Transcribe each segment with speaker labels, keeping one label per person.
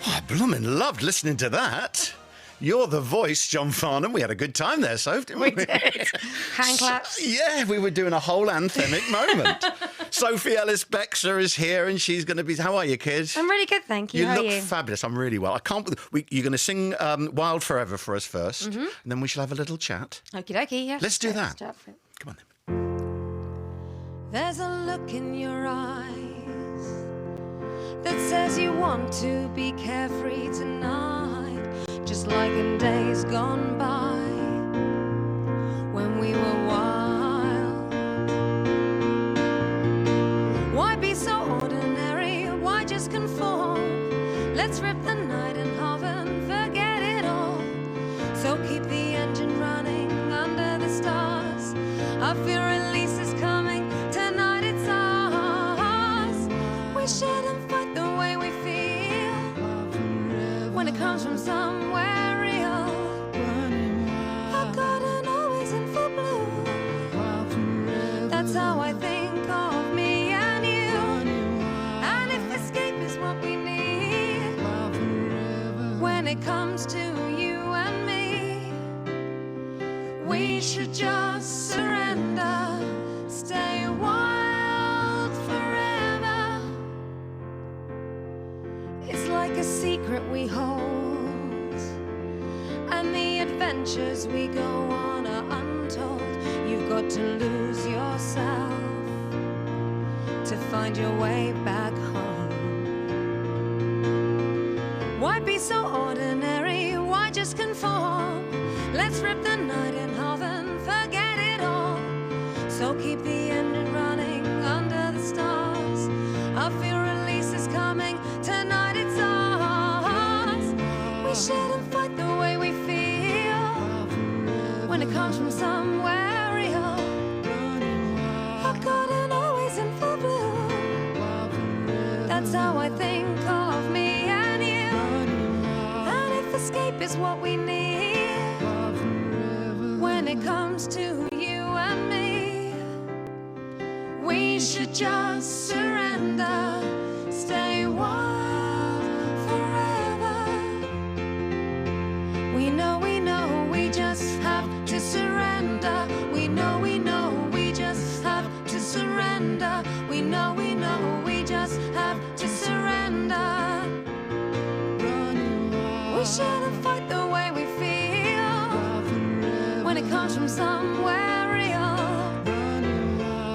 Speaker 1: I blooming loved listening to that. You're the voice, John Farnham. We had a good time there, Soph, didn't we?
Speaker 2: We did. Hand claps.
Speaker 1: Yeah, we were doing a whole anthemic moment. Sophie Ellis-Bextor is here, and she's going to be... How are you, kid?
Speaker 2: I'm really good, thank you. How
Speaker 1: You
Speaker 2: are you?
Speaker 1: look fabulous. I'm really well. I can't... You're going to sing Wild Forever for us first, and then we shall have a little chat.
Speaker 2: Okie dokie, yeah.
Speaker 1: Let's do that.
Speaker 2: Start for it.
Speaker 1: Come on, then.
Speaker 2: There's a look in your eyes that says you want to be carefree tonight, just like in days gone by when we were wild. Why be so ordinary? Why just conform? Let's rip the night in half and forget it all. So keep the engine running under the stars. I feel release is coming. Tonight it's ours. We shouldn't fight the way we feel when it comes from somewhere real. I've gotten always in full blue. That's how I think of me and you. And if escape is what we need when it comes to you and me, we should just surrender, stay wild forever. It's like a secret we hold, and the adventures we go on are untold. You've got to lose yourself to find your way back home. Why be so ordinary? Why just conform? Let's rip the night in half and forget it all. So keep the engine running under the stars. I feel release is coming. Tonight it's ours. We shouldn't fight the way we feel when it comes from somewhere real. I've gotten always in full blue. That's how I think of me and you. And if escape is what we need when it comes to you and me, we should just surrender, stay wild forever. We know, we just have to surrender. We know, we just have to surrender. We know, we just have to surrender. We shouldn't fight the way we feel when it comes from somewhere real.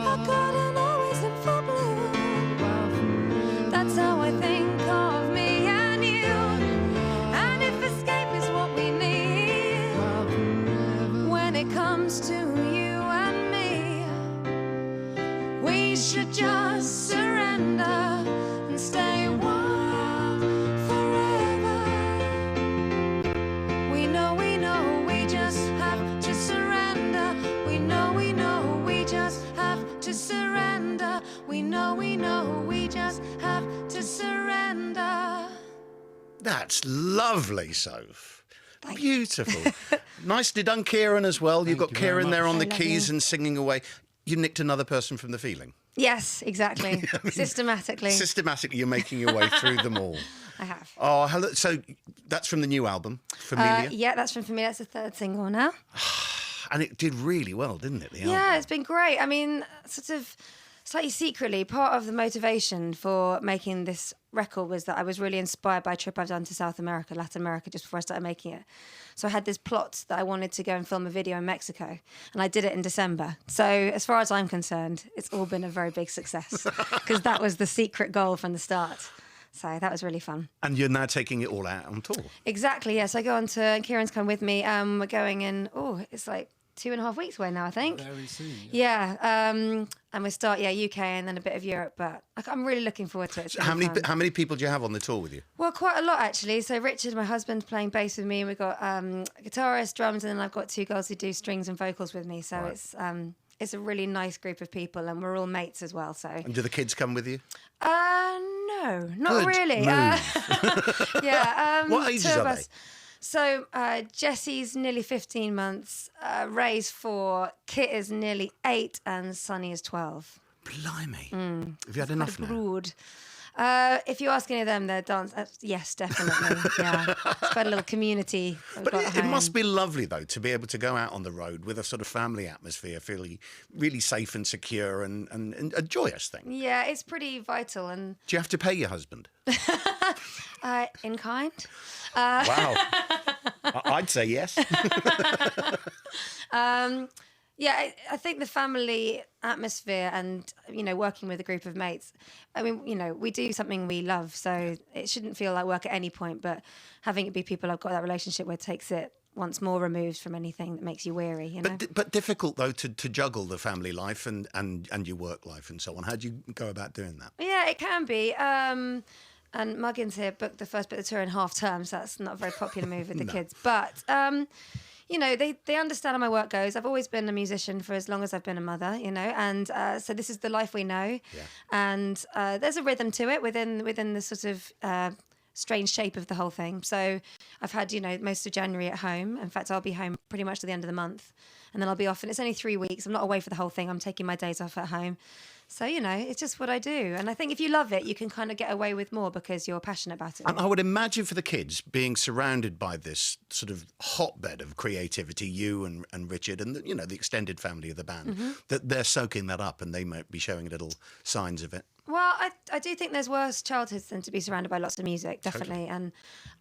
Speaker 2: I've gotten always in full blue. That's how I think of me and you. And if escape is what we need when it comes to you and me, we should just surrender and stay wild forever. We know, we just have to surrender. We know, we just have to surrender. We know, we just have to surrender.
Speaker 1: That's lovely, Soph. Beautiful. Nicely done, Kieran, as well. You've got
Speaker 3: you very
Speaker 1: Kieran there
Speaker 3: much.
Speaker 1: on the
Speaker 2: I love
Speaker 1: keys
Speaker 2: you.
Speaker 1: and singing away. You nicked another person from the feeling.
Speaker 2: Yes, exactly. Systematically.
Speaker 1: Systematically, you're making your way through them all.
Speaker 2: I have.
Speaker 1: Oh, hello. So that's from the new album, Familiar.
Speaker 2: Yeah, that's from Familiar. That's the third single now.
Speaker 1: And it did really well, didn't it, the album?
Speaker 2: Yeah, it's been great. I mean, sort of slightly secretly, part of the motivation for making this record was that I was really inspired by a trip I've done to South America, Latin America, just before I started making it. So I had this plot that I wanted to go and film a video in Mexico, and I did it in December. So as far as I'm concerned, it's all been a very big success because that was the secret goal from the start. So that was really fun.
Speaker 1: And you're now taking it all out on tour.
Speaker 2: Exactly, yes. I go on to, and Kieran's come with me. We're going in, it's like 2.5 weeks away now, I think.
Speaker 3: Very soon.
Speaker 2: Yeah, and we start, UK and then a bit of Europe, but I'm really looking forward to it. It's
Speaker 1: So
Speaker 2: really fun.
Speaker 1: how many people do you have on the tour with you?
Speaker 2: Well, quite a lot actually. So Richard, my husband, playing bass with me, and we've got a guitarist, drums, and then I've got two girls who do strings and vocals with me. So it's a really nice group of people, and we're all mates as well. So
Speaker 1: And do the kids come with you?
Speaker 2: no, not
Speaker 1: Good
Speaker 2: really.
Speaker 1: move.
Speaker 2: Yeah.
Speaker 1: What ages
Speaker 2: two of
Speaker 1: are
Speaker 2: us.
Speaker 1: they?
Speaker 2: So Jessie's nearly 15 months, Ray's 4, Kit is nearly 8, and Sonny is 12.
Speaker 1: Blimey. Have you had enough now?
Speaker 2: Brood. If you ask any of them, they're dance. Yes, definitely. Yeah, it's quite a little community.
Speaker 1: But it must be lovely, though, to be able to go out on the road with a sort of family atmosphere, feeling really safe and secure and a joyous thing.
Speaker 2: Yeah, it's pretty vital. And
Speaker 1: Do you have to pay your husband?
Speaker 2: in kind.
Speaker 1: Wow. I'd say yes.
Speaker 2: Yeah, I think the family atmosphere and, working with a group of mates, I mean, we do something we love, so it shouldn't feel like work at any point, but having it be people I've got that relationship with takes it once more removed from anything that makes you weary, you know?
Speaker 1: But difficult, though, to juggle the family life and your work life and so on. How do you go about doing that?
Speaker 2: Yeah, it can be. And Muggins here booked the first bit of the tour in half term, so that's not a very popular move with the kids. But... they understand how my work goes. I've always been a musician for as long as I've been a mother, and so this is the life we know. Yeah. And there's a rhythm to it within the sort of strange shape of the whole thing. So I've had, most of January at home. In fact, I'll be home pretty much to the end of the month. And then I'll be off, and it's only 3 weeks. I'm not away for the whole thing. I'm taking my days off at home. So, it's just what I do. And I think if you love it, you can kind of get away with more because you're passionate about it.
Speaker 1: And I would imagine for the kids being surrounded by this sort of hotbed of creativity, you and Richard and, the extended family of the band, that they're soaking that up and they might be showing little signs of it.
Speaker 2: Well, I do think there's worse childhoods than to be surrounded by lots of music, definitely. Totally. And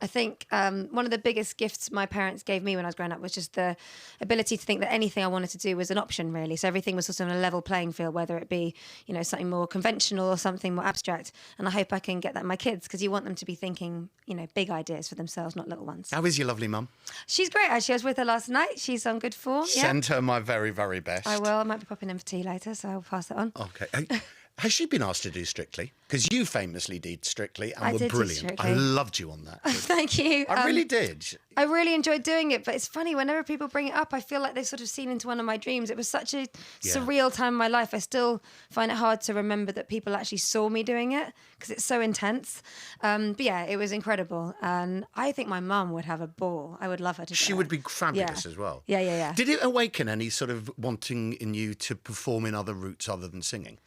Speaker 2: I think one of the biggest gifts my parents gave me when I was growing up was just the ability to think that anything I wanted to do was an option, really. So everything was sort of on a level playing field, whether it be, something more conventional or something more abstract. And I hope I can get that in my kids because you want them to be thinking, big ideas for themselves, not little ones.
Speaker 1: How is your lovely mum?
Speaker 2: She's great, actually. I was with her last night. She's on good form.
Speaker 1: Send her my very, very best.
Speaker 2: I will. I might be popping in for tea later, so I'll pass it on.
Speaker 1: Okay. Has she been asked to do Strictly? Because you famously did Strictly and were
Speaker 2: did
Speaker 1: brilliant.
Speaker 2: Strictly.
Speaker 1: I loved you on that.
Speaker 2: Thank you.
Speaker 1: I really did.
Speaker 2: I really enjoyed doing it, but it's funny, whenever people bring it up, I feel like they've sort of seen into one of my dreams. It was such a surreal time in my life. I still find it hard to remember that people actually saw me doing it because it's so intense. But yeah, it was incredible. And I think my mum would have a ball. I would love her to do it.
Speaker 1: She would be fabulous as well.
Speaker 2: Yeah.
Speaker 1: Did it awaken any sort of wanting in you to perform in other routes other than singing?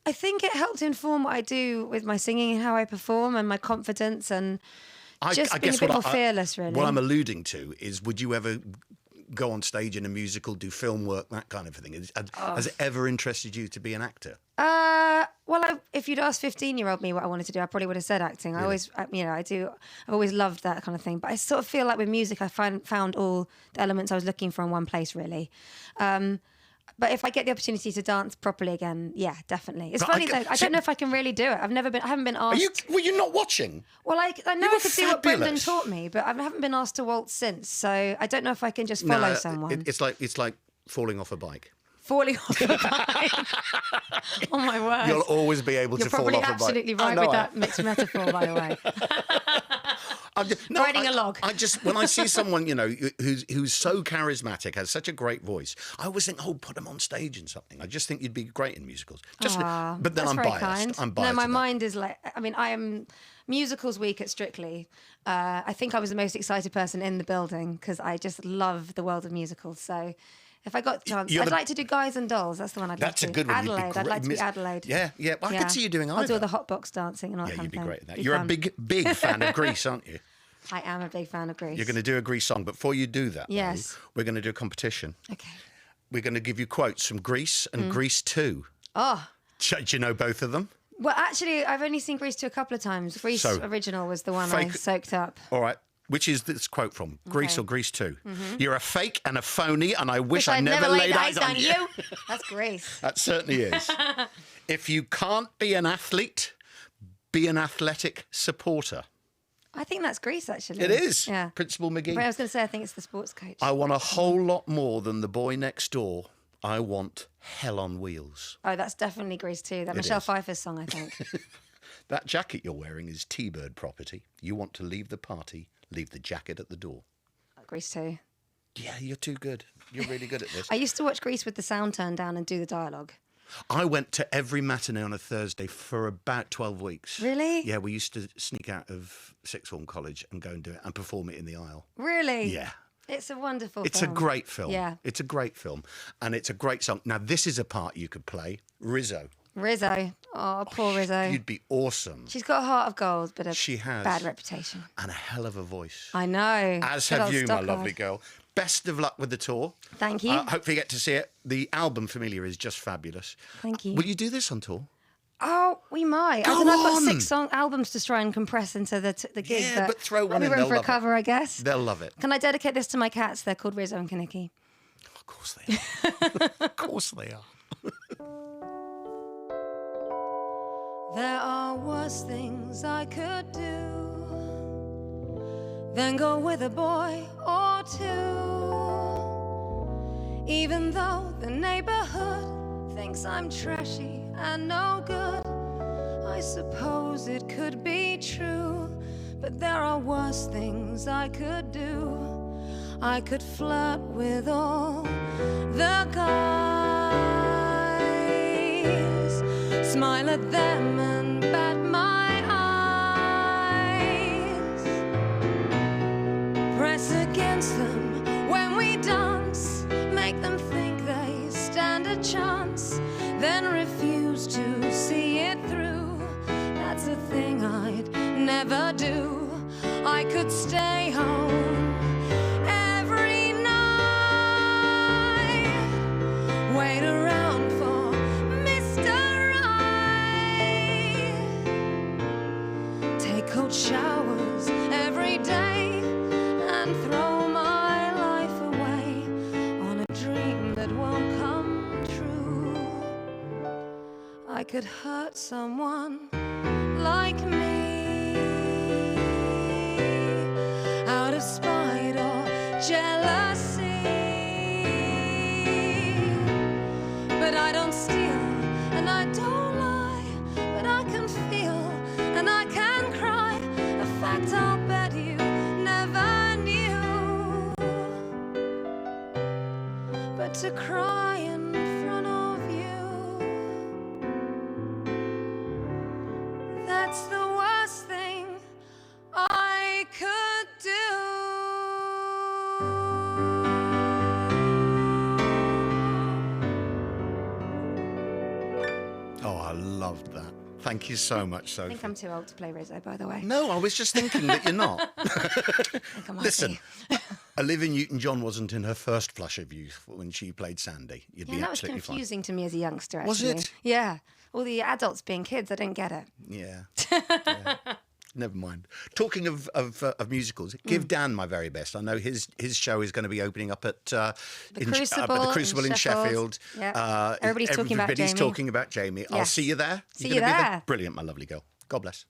Speaker 2: I think it helped inform what I do with my singing and how I perform and my confidence and just being a bit more fearless, really.
Speaker 1: What I'm alluding to is, would you ever go on stage in a musical, do film work, that kind of thing? Has it ever interested you to be an actor?
Speaker 2: Well, if you'd asked 15-year-old me what I wanted to do, I probably would have said acting. Really? I always, I've always loved that kind of thing. But I sort of feel like with music, I found all the elements I was looking for in one place, really. But if I get the opportunity to dance properly again, yeah, definitely. It's funny though. I don't know if I can really do it. I haven't been asked.
Speaker 1: Were you not watching?
Speaker 2: Well, I know I could do what Brendan taught me, but I haven't been asked to waltz since. So I don't know if I can just follow someone.
Speaker 1: It's like falling off a bike.
Speaker 2: Falling off a bike. Oh my word!
Speaker 1: You'll always be able to fall off a bike.
Speaker 2: You're probably absolutely right with that mixed metaphor, by the way. Riding a log.
Speaker 1: When I see someone, who's so charismatic, has such a great voice, I always think, put them on stage in something. I just think you'd be great in musicals. But then I'm biased.
Speaker 2: Kind.
Speaker 1: I'm biased.
Speaker 2: No, my mind is like, I am musicals week at Strictly. I think I was the most excited person in the building because I just love the world of musicals. So if I got the chance, I'd like to do Guys and Dolls. That's the one I'd like to do.
Speaker 1: That's a good one.
Speaker 2: Adelaide. I'd like to be Adelaide.
Speaker 1: Yeah. Well, I could see you doing either.
Speaker 2: I'll do all the hot box dancing and all that kind of thing.
Speaker 1: Yeah, you'd be great at that. You're a big fan of Grease, aren't you?
Speaker 2: I am a big fan of Grease.
Speaker 1: You're going to do a Grease song. Before you do that,
Speaker 2: yes,
Speaker 1: we're going to do a competition.
Speaker 2: Okay.
Speaker 1: We're going to give you quotes from Grease and Grease 2.
Speaker 2: Oh.
Speaker 1: Do you know both of them?
Speaker 2: Well, actually, I've only seen Grease 2 a couple of times. Grease original was the one I soaked up.
Speaker 1: All right. Which is this quote from? Grease or Grease 2? Mm-hmm. You're a fake and a phony, and I wish I never laid eyes on you.
Speaker 2: That's Grease.
Speaker 1: That certainly is. If you can't be an athlete, be an athletic supporter.
Speaker 2: I think that's Grease, actually.
Speaker 1: It is.
Speaker 2: Yeah.
Speaker 1: Principal McGee.
Speaker 2: But I was going to say, I think it's the sports coach.
Speaker 1: I want a whole lot more than the boy next door. I want hell on wheels.
Speaker 2: Oh, that's definitely Grease too. That Michelle Pfeiffer's song, I think.
Speaker 1: That jacket you're wearing is T-Bird property. You want to leave the party, leave the jacket at the door.
Speaker 2: Grease too.
Speaker 1: Yeah, you're too good. You're really good at this.
Speaker 2: I used to watch Grease with the sound turned down and do the dialogue.
Speaker 1: I went to every matinee on a Thursday for about 12 weeks.
Speaker 2: Really?
Speaker 1: Yeah, we used to sneak out of sixth form college and go and do it and perform it in the aisle.
Speaker 2: Really?
Speaker 1: Yeah.
Speaker 2: It's a wonderful film.
Speaker 1: It's a great film.
Speaker 2: Yeah.
Speaker 1: It's a great film. And it's a great song. Now, this is a part you could play. Rizzo.
Speaker 2: Rizzo. Oh, poor Rizzo.
Speaker 1: You'd be awesome.
Speaker 2: She's got a heart of gold, but
Speaker 1: She has.
Speaker 2: bad reputation.
Speaker 1: And a hell of a voice.
Speaker 2: I know.
Speaker 1: As
Speaker 2: Good
Speaker 1: have
Speaker 2: old
Speaker 1: you, my
Speaker 2: Stockard.
Speaker 1: lovely girl. Best of luck with the tour.
Speaker 2: Thank you.
Speaker 1: Hopefully you get to see it. The album Familiar is just fabulous.
Speaker 2: Thank you.
Speaker 1: Will you do this on tour?
Speaker 2: Oh, we might.
Speaker 1: Go
Speaker 2: I've got
Speaker 1: on.
Speaker 2: 6 albums to try and compress into the gig.
Speaker 1: Yeah, but throw one
Speaker 2: probably
Speaker 1: in,
Speaker 2: room
Speaker 1: they'll
Speaker 2: for a
Speaker 1: love it.
Speaker 2: cover, I guess.
Speaker 1: They'll love it.
Speaker 2: Can I dedicate this to my cats? They're called Rizzo and Kaniki.
Speaker 1: Of course they are. Of course they are.
Speaker 2: There are worse things I could do than go with a boy or two. Even though the neighborhood thinks I'm trashy and no good, I suppose it could be true. But there are worse things I could do. I could flirt with all the guys, smile at them and bat my eyes, press against them when we dance, make them think they stand a chance, then refuse to see it through. That's a thing I'd never do. I could stay home every night, wait around for Mr. Right, take cold showers every day, and throw my life away on a dream that won't come true. I could hurt someone like me out of spite or jealousy, but I don't steal and I don't lie, but I can feel and I can cry, a fact I'll bet you never knew. But to cry in front of you, that's the worst thing I could do.
Speaker 1: Oh, I loved that. Thank you so much, Sophie.
Speaker 2: I think I'm too old to play Rizzo, by the way.
Speaker 1: No, I was just thinking that you're not.
Speaker 2: I think I might
Speaker 1: Listen,
Speaker 2: be.
Speaker 1: Olivia Newton-John wasn't in her first flush of youth when she played Sandy. You'd
Speaker 2: Yeah,
Speaker 1: be
Speaker 2: that was
Speaker 1: absolutely fine.
Speaker 2: confusing to me as a youngster, actually.
Speaker 1: Was it?
Speaker 2: Yeah. All the adults being kids, I didn't get it.
Speaker 1: Yeah. Yeah. Never mind. Talking of musicals, give Dan my very best. I know his show is going to be opening up at the Crucible in Sheffield.
Speaker 2: Yeah. Everybody's talking about
Speaker 1: Everybody's
Speaker 2: Jamie.
Speaker 1: talking about Jamie. I'll
Speaker 2: Yes.
Speaker 1: see you there.
Speaker 2: See
Speaker 1: You're
Speaker 2: you
Speaker 1: gonna be
Speaker 2: there.
Speaker 1: Brilliant, my lovely girl. God bless.